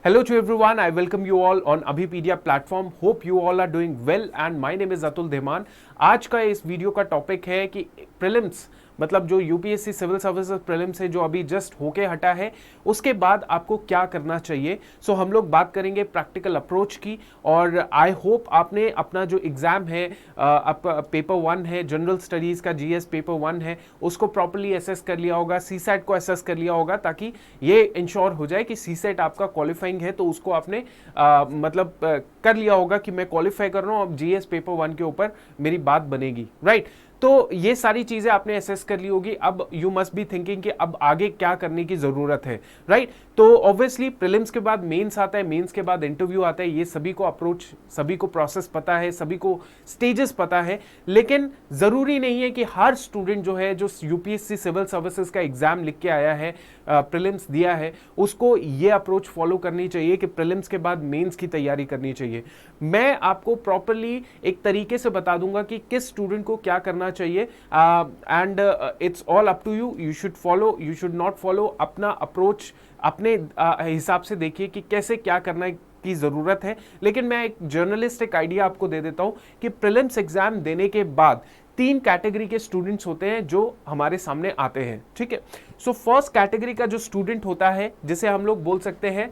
Hello to everyone. I welcome you all on Abhipedia platform. Hope you all are doing well and my name is Atul Dheman. आज का इस video का topic है कि prelims मतलब जो UPSC civil services prelims है जो अभी जस्ट होके हटा है उसके बाद आपको क्या करना चाहिए। सो हम लोग बात करेंगे प्रैक्टिकल अप्रोच की और आई होप आपने अपना जो एग्जाम है आपका पेपर 1 है जनरल स्टडीज का जीएस पेपर 1 है उसको प्रॉपर्ली एसेस कर लिया होगा, सीसेट को एसेस कर लिया होगा ताकि ये इंश्योर हो जाए कि सीसेट आपका क्वालिफाइंग है तो उसको आपने कर लिया होगा कि मैं क्वालिफाई कर रहा हूँ, अब जीएस पेपर 1 के ऊपर मेरी बात बनेगी, राइट। तो ये सारी चीजें आपने असेस कर ली होगी। अब यू मस्ट बी थिंकिंग कि अब आगे क्या करने की जरूरत है, राइट। तो ऑब्वियसली प्रीलिम्स के बाद मेंस आता है, मेंस के बाद इंटरव्यू आता है। ये सभी को अप्रोच, सभी को प्रोसेस पता है, सभी को स्टेजेस पता है, लेकिन जरूरी नहीं है कि हर स्टूडेंट जो है जो यूपीएससी सिविल सर्विसेज का एग्जाम लिख के आया है, प्रीलिम्स दिया है, उसको ये अप्रोच फॉलो करनी चाहिए कि प्रीलिम्स के बाद मेंस की तैयारी करनी चाहिए। मैं आपको प्रॉपर्ली एक तरीके से बता दूंगा कि किस स्टूडेंट को क्या करना चाहिए and it's all up to you. You should follow, you should not follow. अपना अप्रोच अपने हिसाब से देखिए कि कैसे क्या करना की जरूरत है। लेकिन मैं एक जर्नलिस्ट एक आइडिया आपको दे देता हूं कि प्रीलिम्स एग्जाम देने के बाद 3 कैटेगरी के स्टूडेंट्स होते हैं जो हमारे सामने आते हैं, ठीक है। सो फर्स्ट कैटेगरी का जो स्टूडेंट होता है जिसे हम लोग बोल सकते हैं,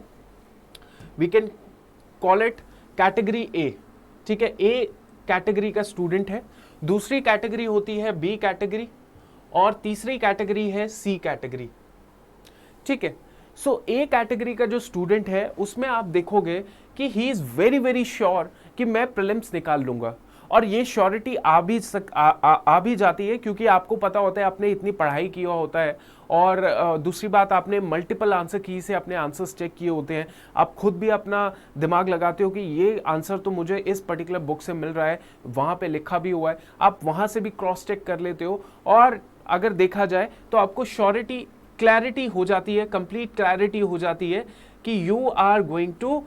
we can call it category A, ठीक है। ए कैटेगरी का स्टूडेंट है। दूसरी कैटेगरी होती है बी कैटेगरी और तीसरी कैटेगरी है सी कैटेगरी, ठीक है। सो ए कैटेगरी का जो स्टूडेंट है उसमें आप देखोगे कि he is very very sure कि मैं प्रीलिम्स निकाल लूंगा और ये श्योरिटी आ भी जाती है क्योंकि आपको पता होता है, आपने इतनी पढ़ाई किया होता है और दूसरी बात आपने मल्टीपल आंसर की से अपने आंसर्स चेक किए होते हैं। आप खुद भी अपना दिमाग लगाते हो कि ये आंसर तो मुझे इस पर्टिकुलर बुक से मिल रहा है, वहाँ पे लिखा भी हुआ है, आप वहाँ से भी क्रॉस चेक कर लेते हो और अगर देखा जाए तो आपको श्योरिटी क्लैरिटी हो जाती है, कंप्लीट क्लैरिटी हो जाती है कि you are going to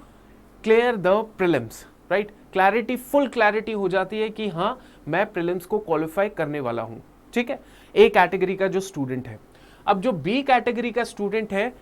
clear the prelims, right. Clarity, full clarity हो जाती है कि हाँ मैं प्रीलिम्स को क्वालिफाई करने वाला हूं, ठीक है। ए कैटेगरी का जो स्टूडेंट है। अब जो बी कैटेगरी का स्टूडेंट है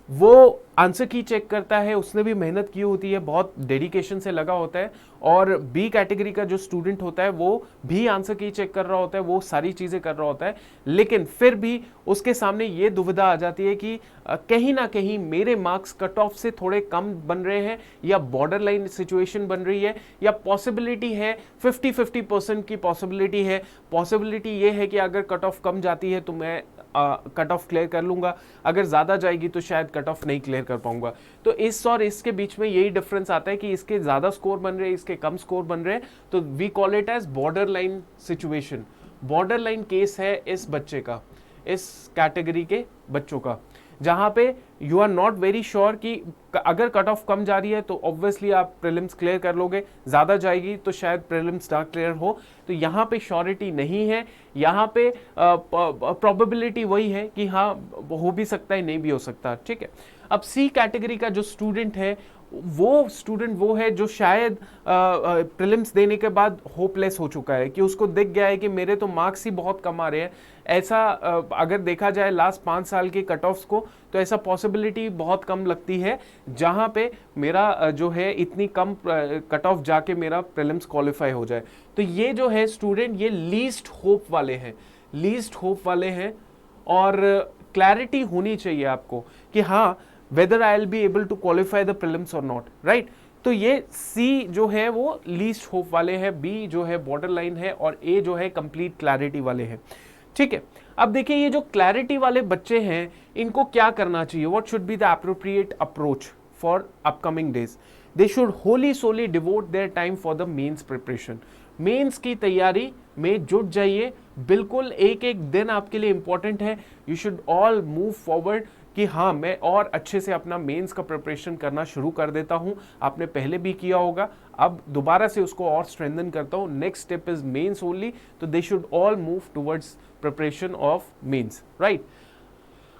वो आंसर की चेक करता है, उसने भी मेहनत की होती है, बहुत डेडिकेशन से लगा होता है और बी कैटेगरी का जो स्टूडेंट होता है वो भी आंसर की चेक कर रहा होता है, वो सारी चीजें कर रहा होता है, लेकिन फिर भी उसके सामने ये दुविधा आ जाती है कि कहीं ना कहीं मेरे मार्क्स कट ऑफ से थोड़े कम बन रहे हैं या बॉर्डर लाइन सिचुएशन बन रही है या पॉसिबिलिटी है 50-50% की पॉसिबिलिटी है। पॉसिबिलिटी ये है कि अगर कट ऑफ कम जाती है तो मैं कट ऑफ क्लियर कर लूंगा, अगर ज्यादा जाएगी तो शायद कट ऑफ नहीं क्लियर कर पाऊंगा। तो इस और इसके बीच में यही डिफरेंस आता है कि इसके ज्यादा स्कोर बन रहे हैं, इसके कम स्कोर बन रहे हैं, तो we call it as borderline situation. Borderline case है इस बच्चे का, इस कैटेगरी के बच्चों का, जहां पे you are not very sure कि अगर कट ऑफ कम जा रही है तो ऑब्वियसली आप प्रीलिम्स क्लियर कर लोगे, ज्यादा जाएगी तो शायद प्रीलिम्स ना क्लियर हो। तो यहाँ पे श्योरिटी नहीं है, यहाँ पे प्रोबेबिलिटी वही है कि हाँ हो भी सकता है, नहीं भी हो सकता, ठीक है। अब सी कैटेगरी का जो स्टूडेंट है वो स्टूडेंट वो है जो शायद प्रीलिम्स देने के बाद होपलेस हो चुका है कि उसको दिख गया है कि मेरे तो मार्क्स ही बहुत कम आ रहे हैं। ऐसा अगर देखा जाए लास्ट 5 साल के कट ऑफ्स को तो ऐसा पॉसिबिलिटी बहुत कम लगती है जहां पे मेरा जो है इतनी कम कट ऑफ जाके मेरा प्रीलिम्स क्वालिफाई हो जाए। तो ये जो है स्टूडेंट ये लीस्ट होप वाले हैं, लीस्ट होप वाले हैं और क्लैरिटी होनी चाहिए आपको कि हाँ whether I'll be able to qualify the prelims or not, right। तो ये C जो है वो लीस्ट होप वाले हैं, B जो है बॉर्डर लाइन है और A जो है कंप्लीट क्लैरिटी वाले हैं, ठीक है। अब देखिए ये जो क्लैरिटी वाले बच्चे हैं इनको क्या करना चाहिए, what should be the appropriate approach for upcoming days. They should wholly solely devote their time for the mains preparation. Mains की तैयारी में जुट जाइए, बिल्कुल एक एक दिन आपके लिए इंपॉर्टेंट है। You should all move forward कि हाँ मैं और अच्छे से अपना मेंस का प्रिपरेशन करना शुरू कर देता हूँ। आपने पहले भी किया होगा, अब दोबारा से उसको और स्ट्रेंथन करता हूँ। Next step is mains only, तो they should all move towards preparation of mains, right.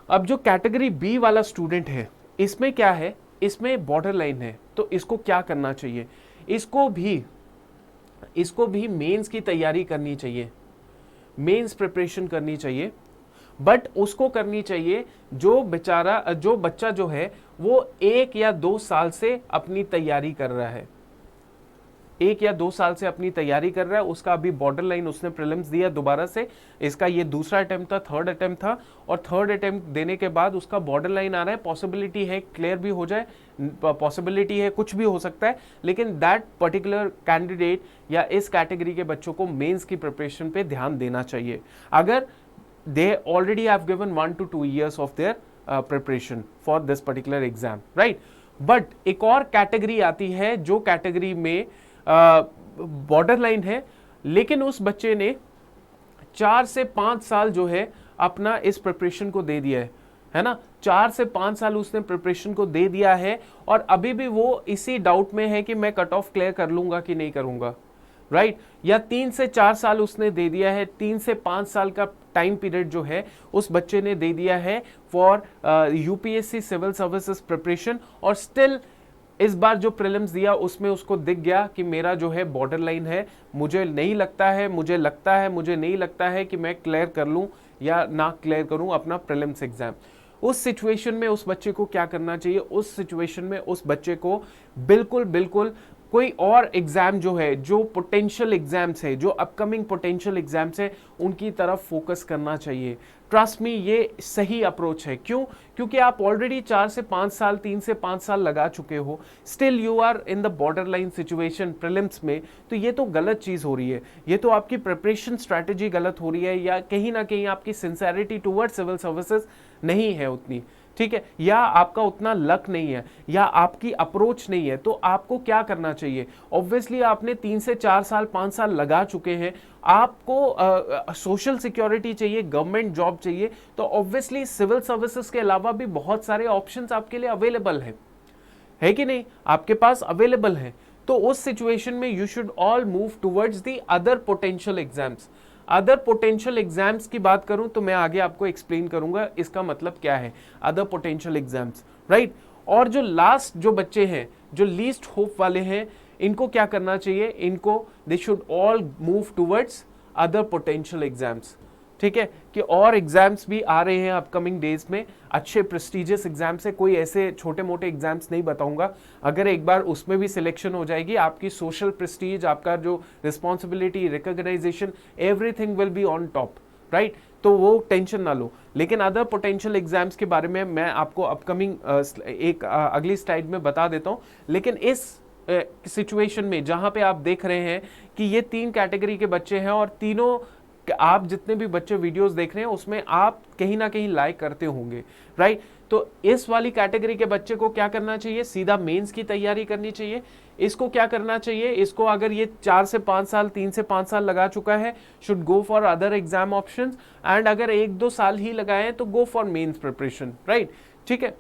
अब जो कैटेगरी बी वाला स्टूडेंट है इसमें क्या है, इसमें बॉर्डर लाइन है, तो इसको क्या करना चाहिए, इसको भी मेंस की तैयारी करनी चाहिए, मेंस प्रिपरेशन करनी चाहिए। बट उसको करनी चाहिए जो बच्चा जो है वो 1 या 2 साल से अपनी तैयारी कर रहा है, 1 या 2 साल से अपनी तैयारी कर रहा है। उसका अभी बॉर्डर लाइन उसने प्रीलिम्स दिया दोबारा से, इसका ये दूसरा अटेम्प्ट था, थर्ड अटेम्प्ट था, और थर्ड अटेम्प्ट देने के बाद उसका बॉर्डर लाइन आ रहा है। पॉसिबिलिटी है क्लियर भी हो जाए, पॉसिबिलिटी है कुछ भी हो सकता है, लेकिन दैट पर्टिकुलर कैंडिडेट या इस कैटेगरी के बच्चों को मेंस की प्रिपरेशन पे ध्यान देना चाहिए, अगर they already have given 1 to 2 years of their preparation for this particular exam, right. But एक और कैटेगरी आती है जो कैटेगरी में बॉर्डर लाइन है, लेकिन उस बच्चे ने 4 से 5 साल जो है अपना इस प्रिपरेशन को दे दिया है ना, 4 से 5 साल उसने प्रिपरेशन को दे दिया है, और अभी भी वो इसी डाउट में है कि मैं कट ऑफ क्लियर कर लूंगा कि नहीं करूंगा, राइट। या 3 से 4 साल उसने दे दिया है, 3 से 5 साल का टाइम पीरियड जो है उस बच्चे ने दे दिया है for UPSC civil services preparation, और स्टिल इस बार जो प्रीलिम्स दिया उसमें उसको दिख गया कि मेरा जो है बॉर्डर लाइन है, मुझे नहीं लगता है, मुझे नहीं लगता है कि मैं क्लियर कर लूं या ना क्लियर करूं अपना प्रीलिम्स एग्जाम। उस सिचुएशन में उस बच्चे को क्या करना चाहिए? उस सिचुएशन में उस बच्चे को बिल्कुल कोई और एग्जाम जो है, जो पोटेंशियल एग्जाम्स है, जो अपकमिंग पोटेंशियल एग्जाम्स है, उनकी तरफ फोकस करना चाहिए। ट्रस्ट मी, ये सही अप्रोच है। क्यों? क्योंकि आप ऑलरेडी 4 से 5 साल, 3 से 5 साल लगा चुके हो, still you are in the borderline situation prelims में, तो ये तो गलत चीज हो रही है, ये तो आपकी प्रिपरेशन स्ट्रैटेजी गलत हो रही है, या कहीं ना कहीं आपकी सिंसेरिटी टुवर्ड सिविल सर्विसेज नहीं है उतनी, ठीक है, या आपका उतना लक नहीं है, या आपकी अप्रोच नहीं है। तो आपको क्या करना चाहिए? ऑब्वियसली आपने 3 से 4 साल, 5 साल लगा चुके हैं, आपको सोशल सिक्योरिटी चाहिए, गवर्नमेंट जॉब चाहिए, तो ऑब्वियसली सिविल सर्विसेज के अलावा भी बहुत सारे ऑप्शंस आपके लिए अवेलेबल है कि नहीं? आपके पास अवेलेबल है। तो उस सिचुएशन में you should all move towards the other potential exams. Other potential exams की बात करूं तो मैं आगे आपको एक्सप्लेन करूंगा इसका मतलब क्या है अदर पोटेंशियल एग्जाम्स, राइट। और जो लास्ट जो बच्चे हैं, जो लीस्ट होप वाले हैं, इनको क्या करना चाहिए? इनको दे should all move towards other potential exams, ठीक है, कि और एग्जाम्स भी आ रहे हैं अपकमिंग डेज में, अच्छे प्रेस्टिजियस एग्जाम्स है, कोई ऐसे छोटे मोटे एग्जाम्स नहीं बताऊंगा। अगर एक बार उसमें भी सिलेक्शन हो जाएगी, आपकी सोशल प्रेस्टीज, आपका जो responsibility, recognisation, everything will be on top, right. तो वो टेंशन ना लो। लेकिन अदर पोटेंशियल एग्जाम्स के बारे में मैं आपको अपकमिंग अगली स्लाइड में बता देता हूँ। लेकिन इस सिचुएशन में जहां पे आप देख रहे हैं कि ये 3 कैटेगरी के बच्चे हैं, और तीनों आप जितने भी बच्चे वीडियोस देख रहे हैं उसमें आप कहीं ना कहीं लाइक करते होंगे, राइट। तो इस वाली कैटेगरी के बच्चे को क्या करना चाहिए? सीधा मेंस की तैयारी करनी चाहिए। इसको क्या करना चाहिए? इसको अगर ये 4 से 5 साल, 3 से 5 साल लगा चुका है, should go for other exam options, and अगर 1-2 साल ही लगाए तो go for mains preparation, right, ठीक है।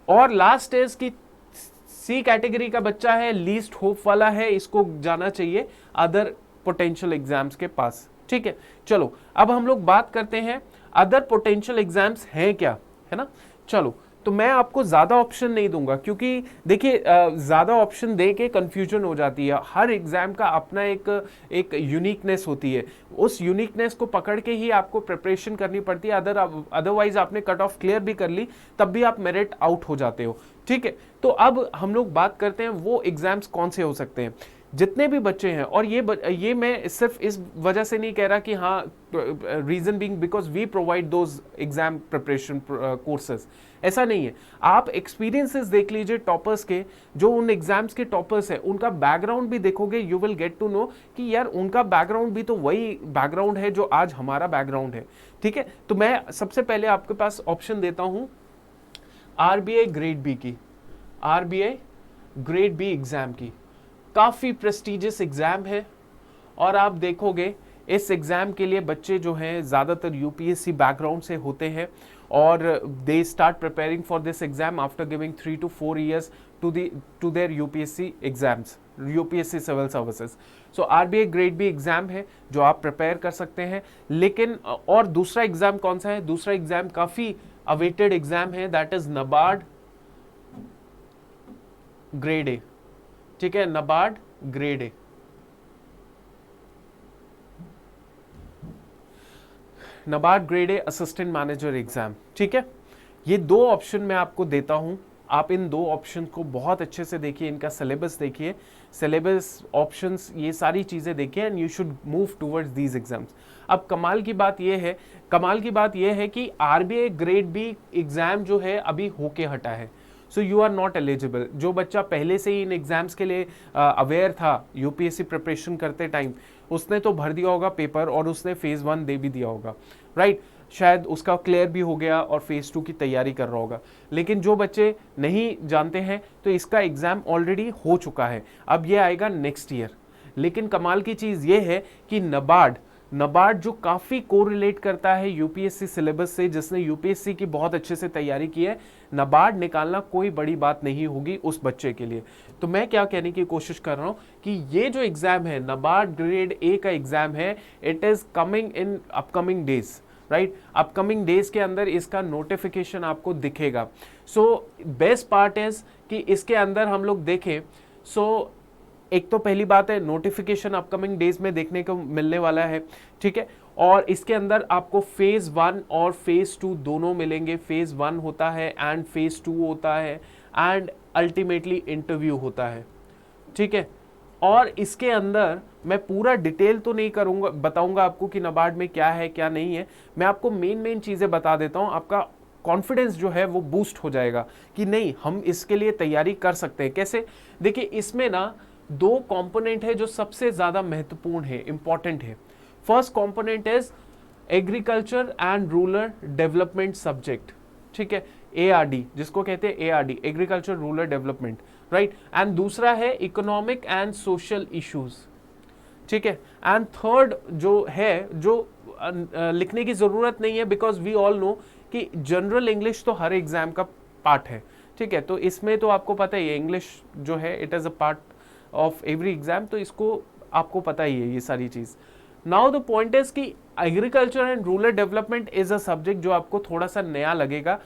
और लास्ट इज की सी कैटेगरी का बच्चा है, लीस्ट होप वाला है, इसको जाना चाहिए अदर पोटेंशियल एग्जाम्स के पास, ठीक है। चलो अब हम लोग बात करते हैं अदर पोटेंशियल एग्जाम्स हैं क्या, है ना। चलो, तो मैं आपको ज्यादा ऑप्शन नहीं दूंगा, क्योंकि देखिए ज्यादा ऑप्शन दे के कंफ्यूजन हो जाती है। हर एग्जाम का अपना एक यूनिकनेस होती है, उस यूनिकनेस को पकड़ के ही आपको प्रिपरेशन करनी पड़ती है। अदरवाइज आपने कट ऑफ क्लियर भी कर ली तब भी आप मेरिट आउट हो जाते हो, ठीक है। तो अब हम लोग बात करते हैं वो एग्जाम्स कौन से हो सकते हैं। जितने भी बच्चे हैं, और ये मैं सिर्फ इस वजह से नहीं कह रहा कि हाँ, reason being because we provide those exam preparation courses, ऐसा नहीं है। आप एक्सपीरियंसेस देख लीजिए टॉपर्स के, जो उन एग्जाम्स के टॉपर्स हैं, उनका बैकग्राउंड भी देखोगे, you will get to know कि यार उनका बैकग्राउंड भी तो वही बैकग्राउंड है जो आज हमारा बैकग्राउंड है, ठीक है। तो मैं सबसे पहले आपके पास ऑप्शन देता हूं आरबीआई ग्रेड बी की, आरबीआई ग्रेड बी एग्जाम की। काफ़ी प्रेस्टिजियस एग्ज़ाम है, और आप देखोगे इस एग्ज़ाम के लिए बच्चे जो हैं ज़्यादातर यूपीएससी बैकग्राउंड से होते हैं, और they start preparing for this exam after giving 3 to 4 years to their UPSC exams, UPSC civil services. So RBI grade B exam है जो आप प्रिपेयर कर सकते हैं। लेकिन और दूसरा एग्ज़ाम कौन सा है? दूसरा एग्ज़ाम काफ़ी अवेटेड एग्ज़ाम है, that is NABARD grade A, ठीक है, NABARD grade A. NABARD grade A assistant manager exam, ठीक है। ये दो ऑप्शन मैं आपको देता हूं, आप इन दो ऑप्शन को बहुत अच्छे से देखिए, इनका सिलेबस देखिए, सिलेबस, ऑप्शंस, ये सारी चीज़ें देखिए and you should move towards these exams. अब कमाल की बात यह है कि आरबीआई ग्रेड बी एग्जाम जो है अभी होके हटा है, so you are not eligible. जो बच्चा पहले से ही इन एग्जाम्स के लिए अवेयर था, यूपीएससी प्रिपरेशन करते टाइम, उसने तो भर दिया होगा पेपर और उसने फेज़ 1 दे भी दिया होगा, राइट। शायद उसका क्लियर भी हो गया और फेज़ 2 की तैयारी कर रहा होगा। लेकिन जो बच्चे नहीं जानते हैं तो इसका एग्ज़ाम ऑलरेडी हो चुका है, अब ये आएगा नेक्स्ट ईयर। लेकिन कमाल की चीज़ ये है कि नबार्ड जो काफ़ी कोरिलेट करता है यूपीएससी सिलेबस से, जिसने यूपीएससी की बहुत अच्छे से तैयारी की है, नबार्ड निकालना कोई बड़ी बात नहीं होगी उस बच्चे के लिए। तो मैं क्या कहने की कोशिश कर रहा हूँ कि ये जो एग्ज़ाम है, नबार्ड ग्रेड ए का एग्ज़ाम है, it is coming in upcoming days, right. Upcoming days के अंदर इसका नोटिफिकेशन आपको दिखेगा। सो बेस्ट पार्ट इज कि इसके अंदर हम लोग देखें, सो एक तो पहली बात है नोटिफिकेशन अपकमिंग डेज में देखने को मिलने वाला है, ठीक है। और इसके अंदर आपको फेज़ 1 और फेज़ 2 दोनों मिलेंगे। फेज़ 1 होता है एंड फेज़ 2 होता है एंड अल्टीमेटली इंटरव्यू होता है, ठीक है। और इसके अंदर मैं पूरा डिटेल तो नहीं बताऊंगा आपको कि नबार्ड में क्या है क्या नहीं है, मैं आपको मेन चीज़ें बता देता हूं। आपका कॉन्फिडेंस जो है वो बूस्ट हो जाएगा कि नहीं, हम इसके लिए तैयारी कर सकते हैं। कैसे? देखिए, इसमें ना दो कंपोनेंट है जो सबसे ज़्यादा महत्वपूर्ण है, इंपॉर्टेंट है। First component is agriculture and rural development subject, ठीक है, एआरडी, जिसको कहते हैं ARD, agriculture rural development, right. And दूसरा है इकोनॉमिक एंड सोशल इश्यूज, ठीक है। एंड थर्ड जो है, जो लिखने की जरूरत नहीं है, बिकॉज वी ऑल नो कि जनरल इंग्लिश तो हर एग्जाम का पार्ट है, ठीक है। तो इसमें तो आपको पता ही है, इंग्लिश जो है it is a part of every exam, तो इसको आपको पता ही है ये सारी चीज। नाउ द पॉइंट इज कि agriculture and rural development is a subject जो आपको थोड़ा सा नया लगेगा,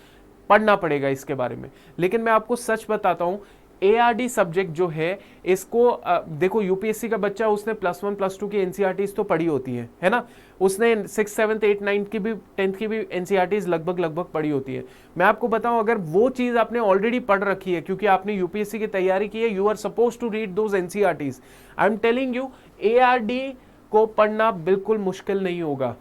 पढ़ना पड़ेगा इसके बारे में। लेकिन मैं आपको सच बताता हूं, एआरडी सब्जेक्ट जो है इसको देखो, यूपीएससी का बच्चा उसने +1 +2 की एनसीईआरटीज तो पढ़ी होती है ना, उसने 6, 7, 8, 9 की भी 10th की भी एनसीईआरटीज लगभग पढ़ी होती है। मैं आपको बताऊं, अगर वो चीज आपने ऑलरेडी पढ़ रखी है क्योंकि आपने यूपीएससी की तैयारी की है, you are supposed to read those NCERTs. I am telling you, ARD को पढ़ना बिल्कुल मुश्किल नहीं होगा।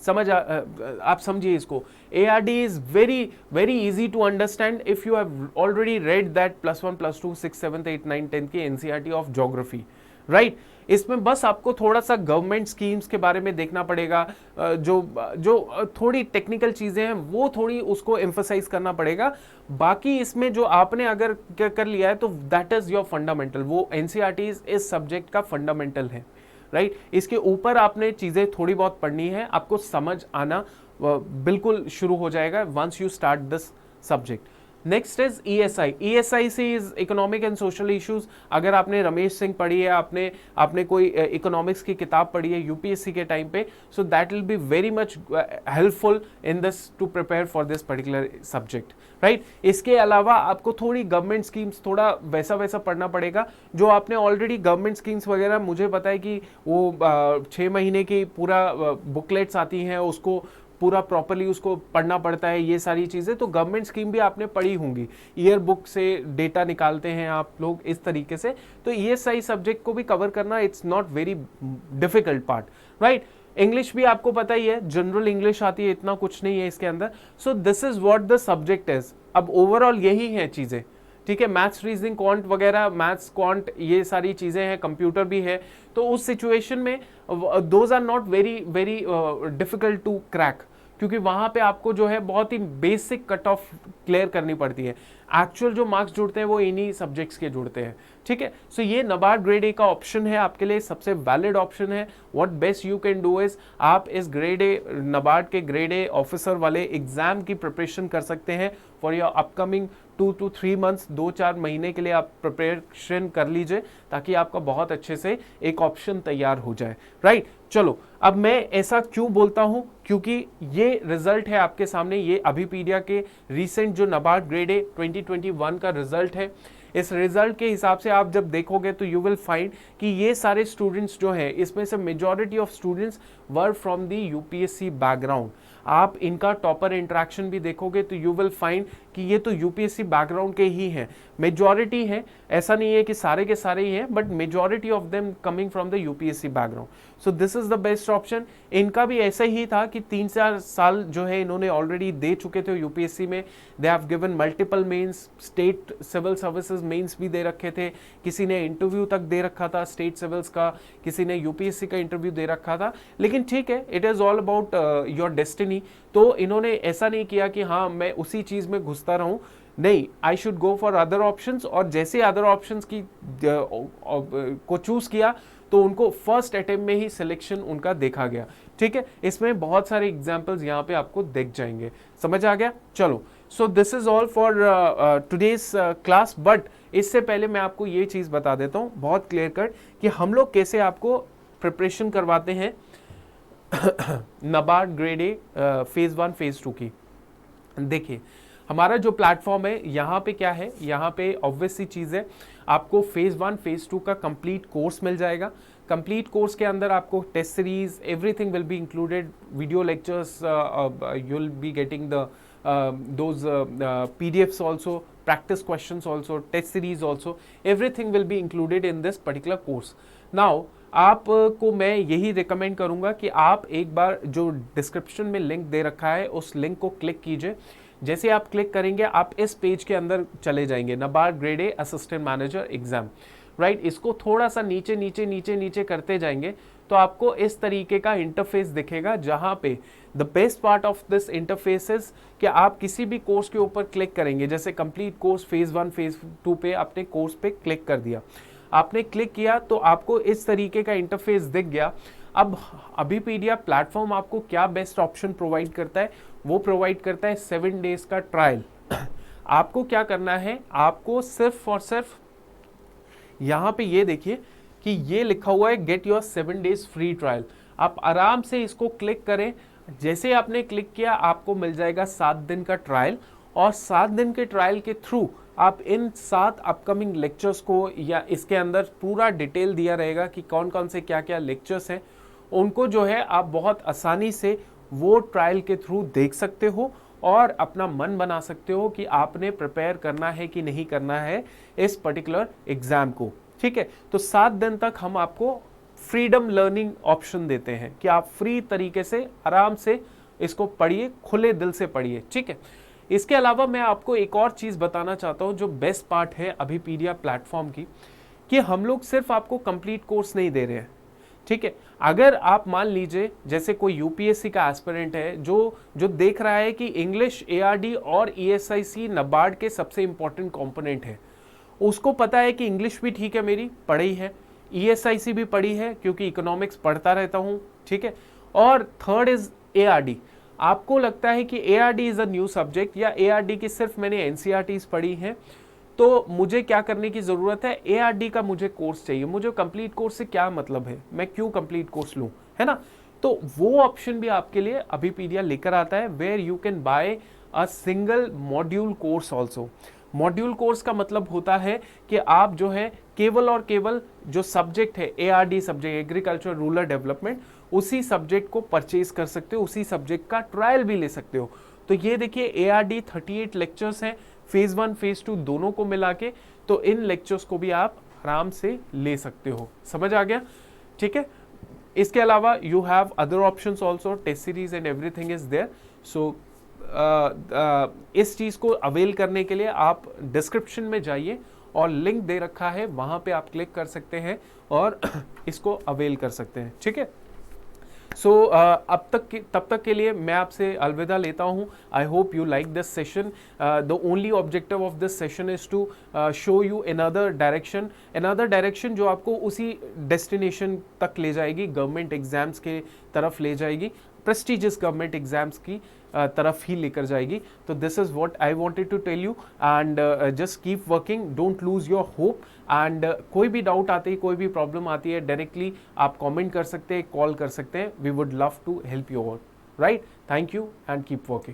आप समझिए इसको, ARD is very easy to understand if you have already read that +1 +2 6 7 8 9 10 की NCERT of geography, right? इसमें बस आपको थोड़ा सा गवर्नमेंट स्कीम्स के बारे में देखना पड़ेगा, जो थोड़ी टेक्निकल चीजें हैं वो थोड़ी उसको एम्फसाइज करना पड़ेगा। बाकी इसमें जो आपने अगर कर लिया है तो दैट इज योर फंडामेंटल, वो NCERT इस सब्जेक्ट का फंडामेंटल है, राइट। इसके ऊपर आपने चीजें थोड़ी बहुत पढ़नी है, आपको समझ आना बिल्कुल शुरू हो जाएगा once you start this subject. Next is ESI से is economic and social issues. अगर आपने रमेश सिंह पढ़ी है, आपने कोई इकोनॉमिक्स की किताब पढ़ी है यूपीएससी के टाइम पे, so that will be very much helpful in this to prepare for this particular subject, right. इसके अलावा आपको थोड़ी गवर्नमेंट स्कीम्स, थोड़ा वैसा पढ़ना पड़ेगा जो आपने ऑलरेडी गवर्नमेंट स्कीम्स वगैरह, मुझे पता है कि वो 6 महीने की पूरा बुकलेट्स आती हैं, उसको पूरा प्रॉपरली उसको पढ़ना पड़ता है, ये सारी चीज़ें तो गवर्नमेंट स्कीम भी आपने पढ़ी होंगी, ईयर बुक से डेटा निकालते हैं आप लोग इस तरीके से। तो ये सही सब्जेक्ट को भी कवर करना it's not very difficult part, right. English भी आपको पता ही है, जनरल इंग्लिश आती है, इतना कुछ नहीं है इसके अंदर। So this is what the subject is. अब ओवरऑल यही है चीज़ें, ठीक है। मैथ्स, रीजनिंग, क्वांट वगैरह, मैथ्स, क्वांट, ये सारी चीज़ें हैं, कंप्यूटर भी है। तो उस सिचुएशन में those are not very difficult to crack, क्योंकि वहां पे आपको जो है बहुत ही बेसिक कट ऑफ क्लियर करनी पड़ती है। एक्चुअल जो मार्क्स जुड़ते हैं वो इन्हीं सब्जेक्ट्स के जुड़ते हैं, ठीक है। सो ये नबार्ड ग्रेड ए का ऑप्शन है आपके लिए, सबसे वैलिड ऑप्शन है। What best you can do is, आप इस ग्रेड ए, नबार्ड के ग्रेड ए ऑफिसर वाले एग्जाम की प्रिपरेशन कर सकते हैं for your upcoming 2 to 3 months, 2-4 महीने के लिए आप प्रिपरेशन कर लीजिए ताकि आपका बहुत अच्छे से एक ऑप्शन तैयार हो जाए, राइट। चलो, अब मैं ऐसा क्यों बोलता हूं, क्योंकि ये रिजल्ट है आपके सामने, ये अभिपीडिया के रीसेंट जो नाबार्ड ग्रेड ए 2021 का रिजल्ट है। इस रिजल्ट के हिसाब से आप जब देखोगे तो यू विल फाइंड कि ये सारे स्टूडेंट्स जो हैं, इसमें से majority of students were from the UPSC background. आप इनका टॉपर इंटरेक्शन भी देखोगे तो यू विल फाइंड कि ये तो यूपीएससी बैकग्राउंड के ही हैं, मेजॉरिटी हैं, ऐसा नहीं है कि सारे के सारे ही हैं, but majority of them coming from the UPSC background. So this is the best option. इनका भी ऐसा ही था कि 3-4 साल जो है इन्होंने ऑलरेडी दे चुके थे यूपीएससी में। They have given multiple mains, state civil services mains भी दे रखे थे, किसी ने इंटरव्यू तक दे रखा था स्टेट सिविल्स का, किसी ने यूपीएससी का इंटरव्यू दे रखा था। लेकिन ठीक है, it is all about your destiny. तो इन्होंने ऐसा नहीं किया कि हाँ मैं उसी चीज में घुसता रहूं, नहीं, I should go for other options. और जैसे अदर ऑप्शंस की को चूज किया तो उनको फर्स्ट अटेम्प्ट में ही सिलेक्शन उनका देखा गया। ठीक है, इसमें बहुत सारे एग्जांपल्स यहाँ पे आपको दिख जाएंगे। समझ आ गया? चलो, so this is all for today's class. But इससे पहले मैं आपको ये चीज बता देता हूँ बहुत क्लियर कट कि हम लोग कैसे आपको प्रिपरेशन करवाते हैं NABARD grade A phase 1 phase 2 की। देखिए, हमारा जो प्लेटफॉर्म है यहाँ पे क्या है, यहाँ पे ऑब्वियस सी चीज़ है, आपको फेज 1 फेज 2 का कंप्लीट कोर्स मिल जाएगा। कंप्लीट कोर्स के अंदर आपको test series everything will be included, video lectures, you will be getting the those PDFs also, practice questions also, test series also, everything will be included in this particular course. Now आपको मैं यही recommend करूंगा कि आप एक बार जो description में link दे रखा है उस लिंक को क्लिक कीजिए। जैसे आप क्लिक करेंगे आप इस पेज के अंदर चले जाएंगे, NABARD grade A assistant manager exam, right. इसको थोड़ा सा नीचे नीचे नीचे नीचे करते जाएंगे तो आपको इस तरीके का इंटरफेस दिखेगा, जहां पे the best part of this interface is कि आप किसी भी कोर्स के ऊपर क्लिक करेंगे, जैसे कंप्लीट कोर्स फेज 1 फेज 2 पे आपने कोर्स पे क्लिक कर दिया, आपने क्लिक किया तो आपको इस तरीके का इंटरफेस दिख गया। अब अभिपीडिया प्लेटफॉर्म आपको क्या बेस्ट ऑप्शन प्रोवाइड करता है, वो प्रोवाइड करता है 7 डेज का ट्रायल। आपको क्या करना है, आपको सिर्फ और सिर्फ यहाँ पे ये देखिए कि ये लिखा हुआ है get your 7 days free trial. आप आराम से इसको क्लिक करें, जैसे आपने क्लिक किया आपको मिल जाएगा 7 दिन का ट्रायल, और 7 दिन के ट्रायल के थ्रू आप इन 7 अपकमिंग लेक्चर्स को, या इसके अंदर पूरा डिटेल दिया रहेगा कि कौन कौन से क्या क्या लेक्चर्स हैं, उनको जो है आप बहुत आसानी से वो ट्रायल के थ्रू देख सकते हो और अपना मन बना सकते हो कि आपने प्रिपेयर करना है कि नहीं करना है इस पर्टिकुलर एग्जाम को। ठीक है, तो 7 दिन तक हम आपको फ्रीडम लर्निंग ऑप्शन देते हैं कि आप फ्री तरीके से आराम से इसको पढ़िए, खुले दिल से पढ़िए। ठीक है, इसके अलावा मैं आपको एक और चीज बताना चाहता हूं जो बेस्ट पार्ट है अभिपीडिया प्लेटफॉर्म की, कि हम लोग सिर्फ आपको कंप्लीट कोर्स नहीं दे रहे हैं। ठीक है, अगर आप मान लीजिए जैसे कोई यूपीएससी का एस्पिरेंट है जो देख रहा है कि इंग्लिश, एआरडी और ईएसआईसी नाबार्ड के सबसे इंपॉर्टेंट कंपोनेंट है, उसको पता है कि इंग्लिश भी ठीक है मेरी पढ़ी है, ईएसआईसी भी पढ़ी है क्योंकि इकोनॉमिक्स पढ़ता रहता हूं, ठीक है, और थर्ड इज एआरडी। आपको लगता है कि ARD is a new subject, या एआरडी की सिर्फ मैंने एनसीईआरटीज पढ़ी हैं, तो मुझे क्या करने की जरूरत है, एआरडी का मुझे कोर्स चाहिए, मुझे कंप्लीट कोर्स से क्या मतलब है, मैं क्यों कंप्लीट कोर्स लूं, है ना। तो वो ऑप्शन भी आपके लिए अभिपीडिया लेकर आता है, where you can buy a single module course also. Module course का मतलब होता है कि आप जो है केवल और केवल जो सब्जेक्ट है, ARD subject, agriculture rural development, उसी सब्जेक्ट को परचेज कर सकते हो, उसी सब्जेक्ट का ट्रायल भी ले सकते हो। तो ये देखिए एआरडी 38 लेक्चर्स हैं, फेज 1 फेज 2 दोनों को मिला के, तो इन लेक्चर्स को भी आप आराम से ले सकते हो। समझ आ गया? ठीक है, इसके अलावा you have other options also, test series and everything is there. So इस चीज को अवेल करने के लिए आप डिस्क्रिप्शन में जाइए और लिंक दे रखा है, वहां पे आप क्लिक कर सकते हैं और इसको अवेल कर सकते हैं। ठीक है, सो तब तक के लिए मैं आपसे अलविदा लेता हूं। I hope you like this session. The only objective of this session is to show you another direction जो आपको उसी डेस्टिनेशन तक ले जाएगी, गवर्नमेंट एग्जाम्स के तरफ ले जाएगी, प्रेस्टिजियस गवर्नमेंट एग्जाम्स की तरफ ही लेकर जाएगी। तो this is what I wanted to tell you, and just keep working, don't lose your hope, and कोई भी डाउट आती है, कोई भी प्रॉब्लम आती है, डायरेक्टली आप कमेंट कर सकते हैं, कॉल कर सकते हैं, we would love to help you out, right? Thank you and keep working.